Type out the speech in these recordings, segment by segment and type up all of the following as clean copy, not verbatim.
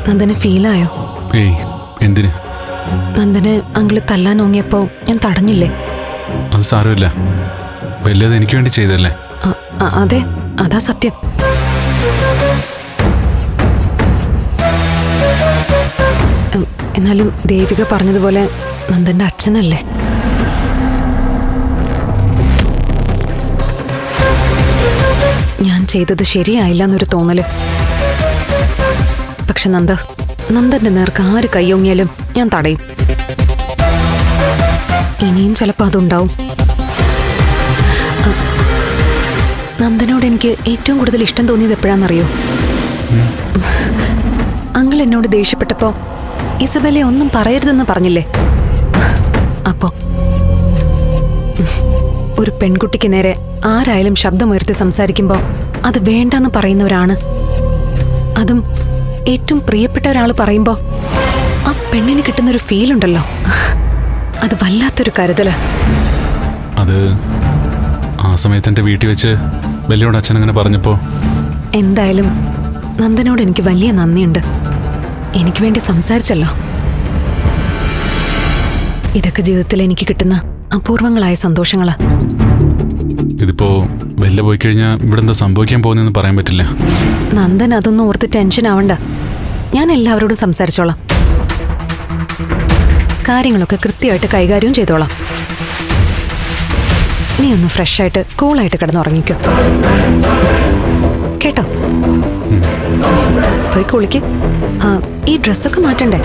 നന്ദന് ഫീലായോ? ഏയ്, എന്തിന്? നന്ദന് അങ്കിള് തല്ലാൻ ഓങ്ങിയപ്പോ ഞാൻ തടഞ്ഞില്ലേ? അത് സാരമില്ല, വല്ലത് എനിക്ക് വേണ്ടി ചെയ്തല്ലേ? അതെ, അതാ സത്യം. എന്നാലും ദേവിക പറഞ്ഞതുപോലെ നന്ദന്റെ അച്ഛനല്ലേ? ഞാൻ ചെയ്തത് ശരിയായില്ല എന്നൊരു തോന്നല്. പക്ഷെ നന്ദന്റെ നേർക്ക് ആര് കൈയൊങ്ങിയാലും ഞാൻ തടയും. ഇനിയും ചിലപ്പോൾ അതുണ്ടാവും. നന്ദനോട് എനിക്ക് ഏറ്റവും കൂടുതൽ ഇഷ്ടം തോന്നിയത് എപ്പോഴാണെന്നറിയോ? അങ്കിൾ എന്നോട് ദേഷ്യപ്പെട്ടപ്പോ ഇസബെല്ലെ ഒന്നും പറയരുതെന്ന് പറഞ്ഞില്ലേ? അപ്പോ ഒരു പെൺകുട്ടിക്ക് നേരെ ആരായാലും ശബ്ദമുയർത്തി സംസാരിക്കുമ്പോ അത് വേണ്ടെന്ന് പറയുന്നവരാണ്, അതും ഏറ്റവും പ്രിയപ്പെട്ട ഒരാൾ പറയുമ്പോ ആ പെണ്ണിന് കിട്ടുന്നൊരു ഫീലുണ്ടല്ലോ, അത് വല്ലാത്തൊരു കരുതല്. അത് ആ സമയത്ത് എന്റെ വീട്ടിൽ വെച്ച് വലിയോട് അച്ഛൻ അങ്ങനെ പറഞ്ഞപ്പോ എന്തായാലും നന്ദനോട് എനിക്ക് വലിയ നന്ദിയുണ്ട്. എനിക്ക് വേണ്ടി സംസാരിച്ചല്ലോ. ഇതൊക്കെ ജീവിതത്തിൽ എനിക്ക് കിട്ടുന്ന അപൂർവങ്ങളായ സന്തോഷങ്ങളാ. ഇതിപ്പോ വെല്ല പോയി കഴിഞ്ഞാൽ ഇവിടെ എന്താ സംഭവിക്കാൻ പോകുന്നതെന്ന് പറയാൻ പറ്റില്ല. നന്ദൻ അതൊന്നും ഓർത്ത് ടെൻഷൻ ആവണ്ട. ഞാൻ എല്ലാവരോടും സംസാരിച്ചോളാം. കാര്യങ്ങളൊക്കെ കൃത്യമായിട്ട് കൈകാര്യം ചെയ്തോളാം. നീ ഒന്ന് ഫ്രഷ് ആയിട്ട് കൂളായിട്ട് കിടന്നുറങ്ങിക്കോ കേട്ടോ? പോയി കുളിക്ക്. ഈ ഡ്രസ്സൊക്കെ മാറ്റണ്ടേ?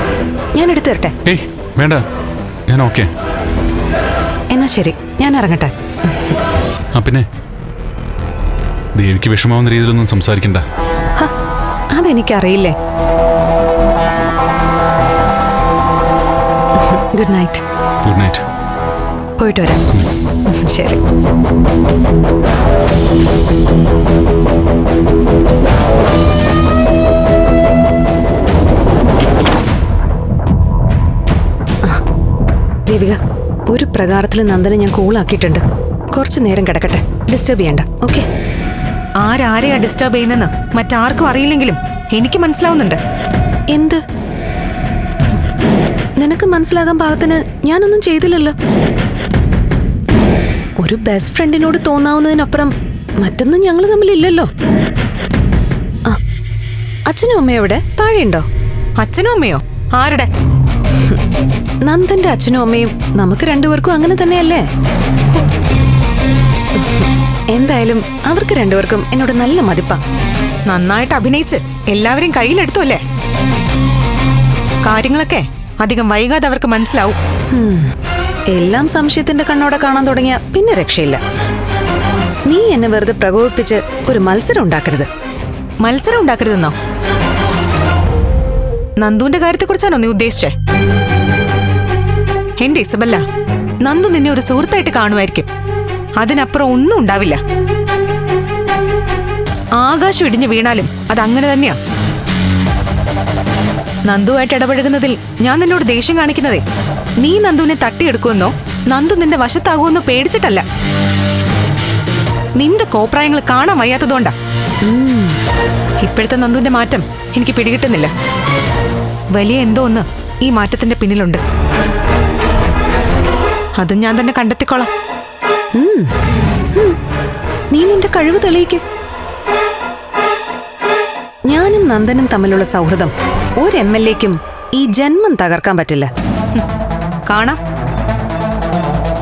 ഞാൻ എടുത്തു തരട്ടെ? ഏയ് വേണ്ട, ഞാൻ ഓക്കെ. എന്നാ ശരി, ഞാൻ ഇറങ്ങട്ടെ. പിന്നെ ദേവിക്ക് വിഷമാവുന്ന രീതിയിലൊന്നും സംസാരിക്കണ്ട. അതെനിക്കറിയില്ലേ. Good night. Good night. പോയിട്ട് വരാം. ശരി. ദേവിക, ഒരു പ്രകാരത്തിൽ നന്ദനെ ഞാൻ കൂളാക്കിയിട്ടുണ്ട്. കുറച്ചു നേരം കിടക്കട്ടെ, ഡിസ്റ്റർബ് ചെയ്യണ്ട. ഓക്കെ? ആരാരെയാ ഡിസ്റ്റർബ് ചെയ്യുന്നെന്ന് മറ്റാർക്കും അറിയില്ലെങ്കിലും എനിക്ക് മനസ്സിലാവുന്നുണ്ട്. എന്ത്? നിനക്ക് മനസ്സിലാകാൻ പാകത്തിന് ഞാനൊന്നും ചെയ്തില്ലല്ലോ. ഒരു ബെസ്റ്റ് ഫ്രണ്ടിനോട് തോന്നാവുന്നതിനപ്പുറം മറ്റൊന്നും ഞങ്ങൾ തമ്മിലില്ലല്ലോ. അച്ഛനും അമ്മയും എവിടെ? താഴെയുണ്ടോ? അച്ഛനും അമ്മയോ? ആരുടെ? നന്ദന്റെ അച്ഛനും അമ്മയും നമുക്ക് രണ്ടുപേർക്കും അങ്ങനെ തന്നെയല്ലേ? എന്തായാലും അവർക്ക് രണ്ടുപേർക്കും എന്നോട് നല്ല മതിപ്പാ. നന്നായിട്ട് അഭിനയിച്ച് എല്ലാവരും കയ്യിലെടുത്തു അല്ലേ? കാര്യങ്ങളൊക്കെ അധികം വൈകാതെ അവർക്ക് മനസ്സിലാവും. എല്ലാം സംശയത്തിന്റെ കണ്ണോടെ കാണാൻ തുടങ്ങിയ പിന്നെ രക്ഷയില്ല. നീ എന്നെ വെറുതെ പ്രകോപിപ്പിച്ച് ഒരു മത്സരം ഉണ്ടാക്കരുത്. മത്സരം ഉണ്ടാക്കരുതെന്നോ? നന്ദുവിന്റെ കാര്യത്തെക്കുറിച്ചാണോ നീ ഉദ്ദേശിച്ചേ? എന്റെ ഇസബല്ല, നന്ദു നിന്നെ ഒരു സുഹൃത്തായിട്ട് കാണുമായിരിക്കും. അതിനപ്പുറം ഒന്നും ഉണ്ടാവില്ല. ആകാശം ഇടിഞ്ഞു വീണാലും അതങ്ങനെ തന്നെയാ. നന്ദുവായിട്ട് ഇടപഴകുന്നതിൽ ഞാൻ നിന്നോട് ദേഷ്യം കാണിക്കുന്നതേ നീ നന്ദുവിനെ തട്ടിയെടുക്കുമെന്നോ നന്ദു നിന്റെ വശത്താകുമെന്നോ പേടിച്ചിട്ടല്ല. നിന്റെ കോപ്രായങ്ങൾ കാണാൻ വയ്യാത്തതുകൊണ്ടാ. ഇപ്പോഴത്തെ നന്ദുവിന്റെ മാറ്റം എനിക്ക് പിടികിട്ടുന്നില്ല. വലിയ എന്തോ ഒന്ന് ഈ മാറ്റത്തിന്റെ പിന്നിലുണ്ട്. അത് ഞാൻ തന്നെ കണ്ടെത്തിക്കോളാം. നീ നിന്റെ കഴിവ് തെളിയിക്ക്. ഞാനും നന്ദനും തമ്മിലുള്ള സൗഹൃദം ഒരു MLA ക്കും ഈ ജന്മം തകർക്കാൻ പറ്റില്ല. കാണാം.